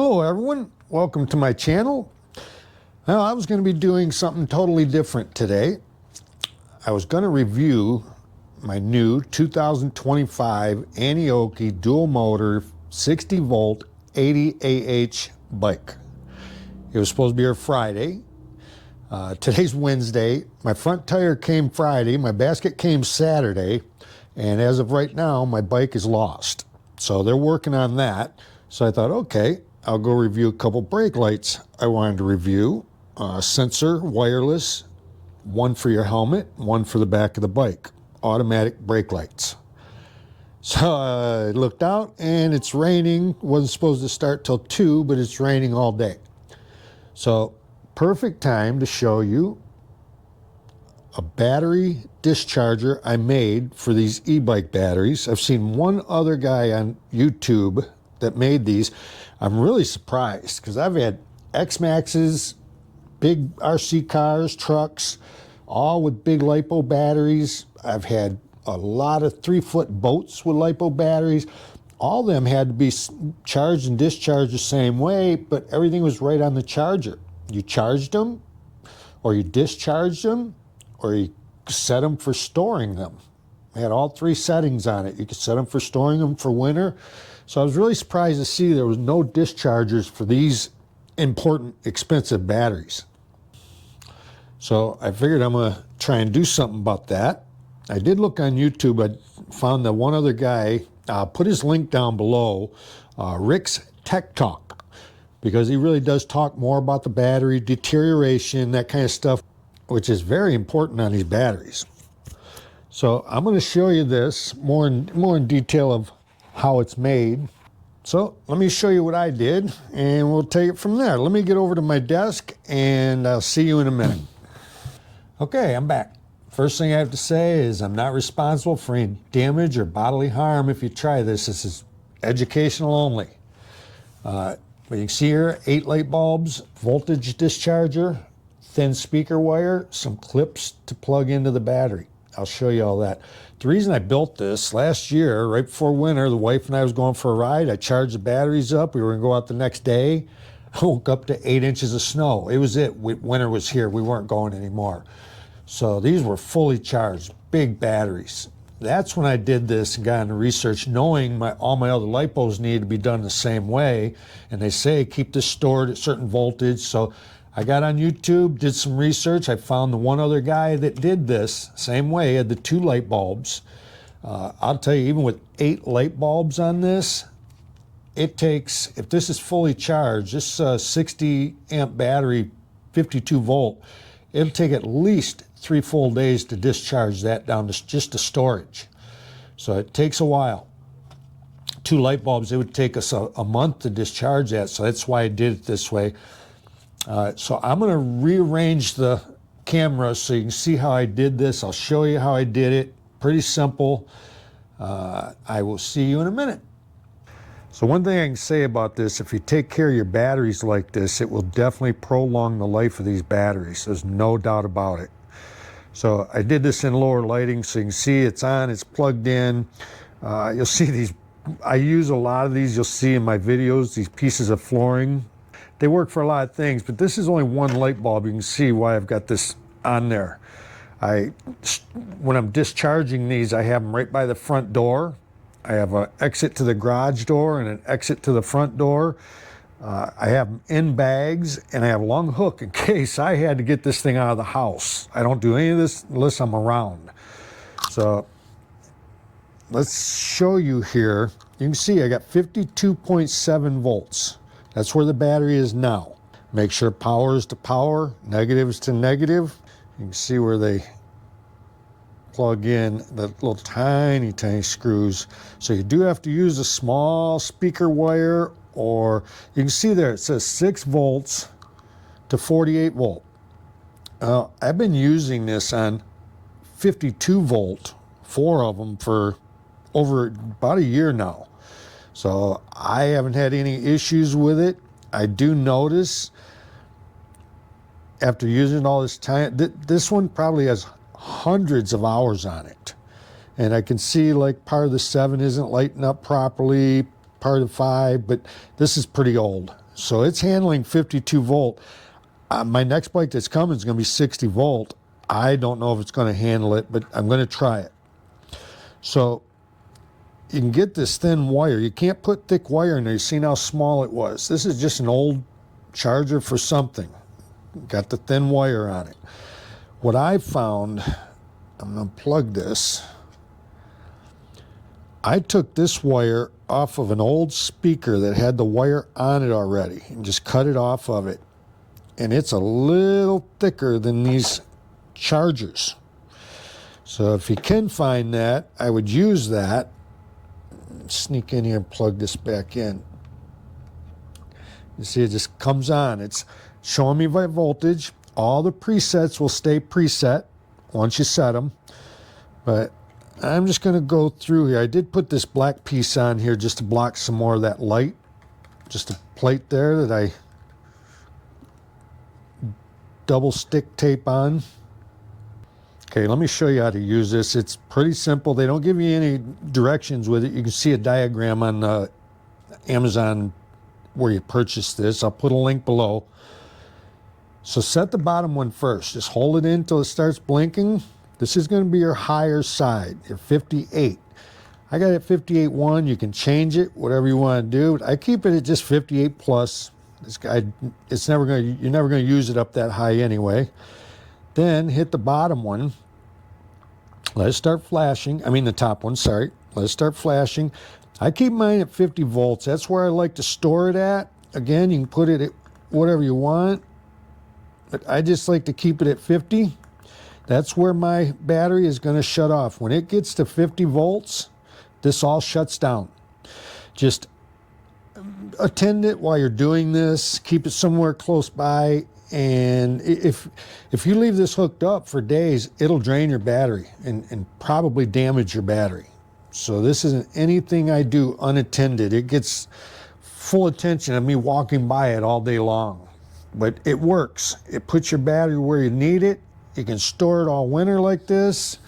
Hello everyone, welcome to my channel. Well, I was going to be doing something totally different today. I was going to review my new 2025 Aniioki dual motor 60 volt 80 AH bike. It was supposed to be here Friday. Today's Wednesday. My front tire came Friday, my basket came Saturday, and as of right now my bike is lost. So they're working on that. So I thought, okay, I'll go review a couple brake lights I wanted to review. Sensor, wireless, one for your helmet, one for the back of the bike. Automatic brake lights. So I looked out and it's raining. Wasn't supposed to start till 2, but it's raining all day. So perfect time to show you a battery discharger I made for these e-bike batteries. I've seen one other guy on YouTube that made these. I'm really surprised because I've had X-Maxes, big RC cars, trucks, all with big LiPo batteries. I've had a lot of 3-foot boats with LiPo batteries. All of them had to be charged and discharged the same way, but everything was right on the charger. You charged them, or you discharged them, or you set them for storing them. It had all 3 settings on it. You could set them for storing them for winter. So I was really surprised to see there was no dischargers for these important, expensive batteries. So I figured I'm gonna try and do something about that. I did look on YouTube. I found that one other guy, put his link down below, Rick's Tech Talk, because he really does talk more about the battery deterioration, that kind of stuff, which is very important on these batteries. So I'm going to show you this more in detail of how it's made. So let me show you what I did and we'll take it from there. Let me get over to my desk and I'll see you in a minute. Okay, I'm back. First thing I have to say is I'm not responsible for any damage or bodily harm if you try this. This is educational only. But you can see here, 8 light bulbs, voltage discharger, thin speaker wire, some clips to plug into the battery. I'll show you all that. The reason I built this last year, right before winter, the wife and I was going for a ride. I charged the batteries up. We were going to go out the next day. I woke up to 8 inches of snow. It was it. Winter was here. We weren't going anymore. So these were fully charged, big batteries. That's when I did this and got into research, knowing all my other LiPos needed to be done the same way. And they say keep this stored at certain voltage. So I got on YouTube, did some research. I found the one other guy that did this same way, had the 2 light bulbs. I'll tell you, even with 8 light bulbs on this, it takes, if this is fully charged, this 60 amp battery, 52 volt, it'll take at least 3 full days to discharge that down to just the storage. So it takes a while. 2 light bulbs, it would take us a month to discharge that. So that's why I did it this way. So I'm going to rearrange the camera so you can see how I did this. I'll show you how I did it. Pretty simple. I will see you in a minute. So one thing I can say about this, if you take care of your batteries like this, it will definitely prolong the life of these batteries. There's no doubt about it. So I did this in lower lighting so you can see it's on, it's plugged in. You'll see these, I use a lot of these, you'll see in my videos, these pieces of flooring. They work for a lot of things, but this is only 1 light bulb. You can see why I've got this on there. When I'm discharging these, I have them right by the front door. I have an exit to the garage door and an exit to the front door. I have them in bags, and I have a long hook in case I had to get this thing out of the house. I don't do any of this unless I'm around. So let's show you here. You can see I got 52.7 volts. That's where the battery is now. Make sure power is to power, negative is to negative. You can see where they plug in the little tiny screws. So you do have to use a small speaker wire, or you can see there it says 6 volts to 48 volt. I've been using this on 52 volt, 4 of them, for over about a year now. So I haven't had any issues with it. I do notice after using all this time, this one probably has hundreds of hours on it. And I can see like part of the 7 isn't lighting up properly, part of 5, but this is pretty old. So it's handling 52 volt. My next bike that's coming is going to be 60 volt. I don't know if it's going to handle it, but I'm going to try it. So you can get this thin wire. You can't put thick wire in there. You've seen how small it was. This is just an old charger for something. Got the thin wire on it. What I found, I'm going to plug this. I took this wire off of an old speaker that had the wire on it already and just cut it off of it. And it's a little thicker than these chargers. So if you can find that, I would use that. Sneak in here and plug this back in. You see it just comes on. It's showing me my voltage. All the presets will stay preset once you set them. But I'm just going to go through here. I did put this black piece on here just to block some more of that light. Just a plate there that I double stick tape on. Okay, let me show you how to use this. It's pretty simple. They don't give you any directions with it. You can see a diagram on Amazon where you purchase this. I'll put a link below. So set the bottom one first. Just hold it in until it starts blinking. This is going to be your higher side, your 58. I got it 58.1. You can change it, whatever you want to do. I keep it at just 58 plus. This guy, you're never going to use it up that high anyway. Then hit the bottom one. Let it start flashing. I mean the top one, sorry. Let it start flashing. I keep mine at 50 volts. That's where I like to store it at. Again, you can put it at whatever you want. But I just like to keep it at 50. That's where my battery is going to shut off. When it gets to 50 volts, this all shuts down. Just attend it while you're doing this. Keep it somewhere close by. And if you leave this hooked up for days, it'll drain your battery and probably damage your battery. So this isn't anything I do unattended. It gets full attention of me walking by it all day long. But it works. It puts your battery where you need it. You can store it all winter like this.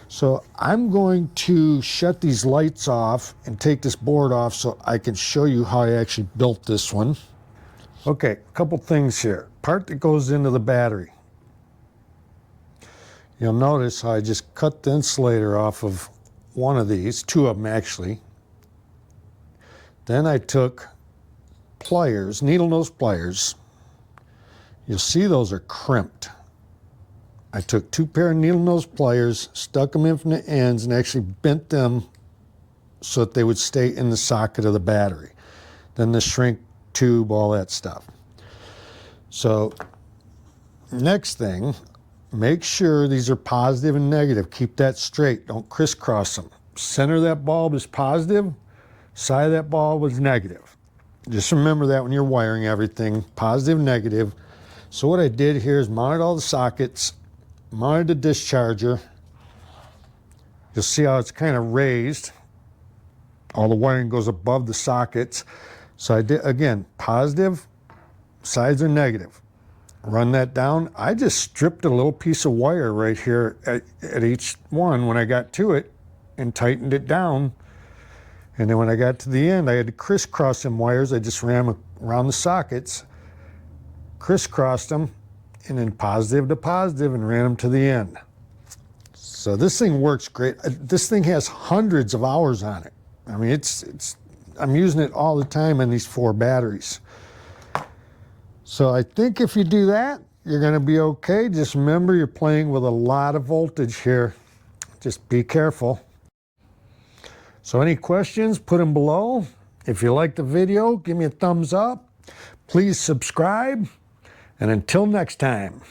So I'm going to shut these lights off and take this board off so I can show you how I actually built this one. Okay, a couple things here. Part that goes into the battery. You'll notice how I just cut the insulator off of one of these, two of them actually. Then I took pliers, needle nose pliers. You'll see those are crimped. I took two pair of needle nose pliers, stuck them in from the ends, and actually bent them so that they would stay in the socket of the battery. Then the shrink tube, all that stuff. So next thing, make sure these are positive and negative. Keep that straight. Don't crisscross them. Center of that bulb is positive, side of that bulb is negative. Just remember that when you're wiring everything, positive, negative. So what I did here is mounted all the sockets, mounted the discharger. You'll see how it's kind of raised. All the wiring goes above the sockets. So I did, again, positive, sides are negative. Run that down. I just stripped a little piece of wire right here at each one when I got to it and tightened it down. And then when I got to the end, I had to crisscross some wires. I just ran them around the sockets, crisscrossed them, and then positive to positive and ran them to the end. So this thing works great. This thing has hundreds of hours on it. I mean, I'm using it all the time on these 4 batteries. So I think if you do that, you're going to be okay. Just remember, you're playing with a lot of voltage here. Just be careful. So any questions, put them below. If you like the video, give me a thumbs up. Please subscribe. And until next time.